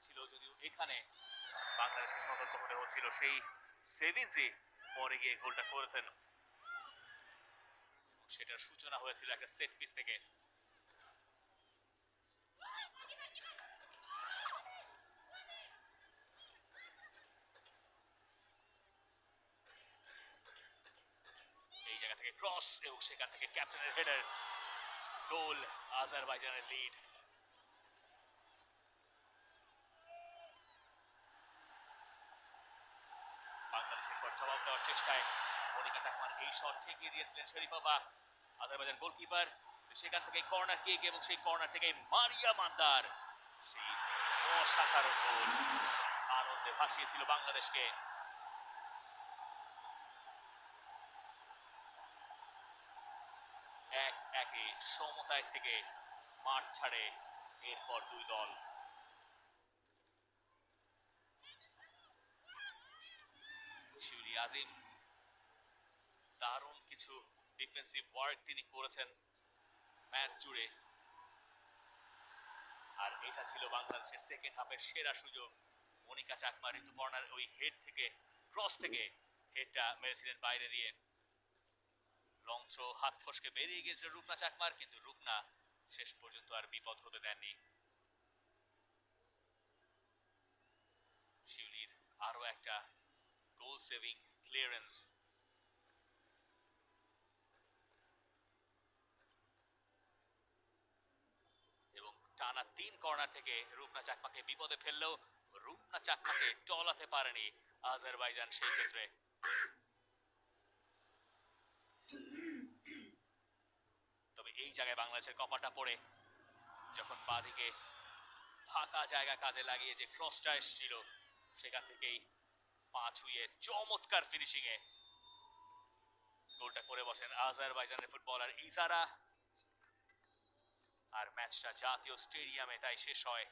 ছিল, যদিও এখানে বাংলাদেশকে সতর্ক হতে হচ্ছিল। সেই সেভিন্সই পরে গিয়ে গোলটা করেছেন, সেটার সূচনা হয়েছিল একটা সেট পিস থেকে। এই জায়গা থেকে ক্রস এবং সেখান থেকে ক্যাপ্টেনের হেডার, গোল, আজারবাইজানের লিড। বাংলাদেশের পর জবাব দেওয়ার চেষ্টায় মনিকা চাকমার এই শট ঠেকিয়ে দিয়েছিলেন শরীফাবা, আজারবাইজান গোলকিপার। সেখান থেকে কর্নার কিক এবং সেই কর্নার থেকে মারিয়া মান্দার সেই অসাধারণ গোল আনন্দে ভাসিয়েছিল বাংলাদেশকে। এক একে সমতায় থেকে মাঠ ছাড়ে এরপর দুই দল। শিউলি আজিম দারুণ কিছু ডিফেন্সিভ ওয়ার্ক তিনি করেছেন ম্যাচ জুড়ে, আর এটা ছিল বাংলাদেশের সেকেন্ড হাফের সেরা সুযোগ। মনিকা চাকমা ঋতুপর্ণার ওই হেড থেকে, ক্রস থেকে হেডটা মেরেছিলেন বাইরে দিয়ে। লং থ্রো হাত ফসকে বেরিয়ে গিয়েছিল রূপনা চাকমার, কিন্তু রূপনা শেষ পর্যন্ত আর বিপদ হতে দেননি। শিউলির আরো একটা গোল সেভিং ক্লিয়ারেন্স। এবং টানা 3 কর্নার থেকে রূপনা চাকমাকে বিপদে ফেললেও রূপনা চাকমাকে টলাতে পারেনি আজারবাইজান সেই ক্ষেত্রে। তবে এই জায়গায় বাংলাদেশের কপাটা পড়ে, যখন বাঁদিকে ফাঁকা জায়গা কাজে লাগিয়ে যে ক্রসটা এসেছিল, সেখান থেকেই পা ছুঁয়ে চমৎকার ফিনিশিং এ গোলটা করে বসেন আজারবাইজানের ফুটবলার ইজারা। আর ম্যাচটা জাতীয় স্টেডিয়ামে তাই শেষ হয়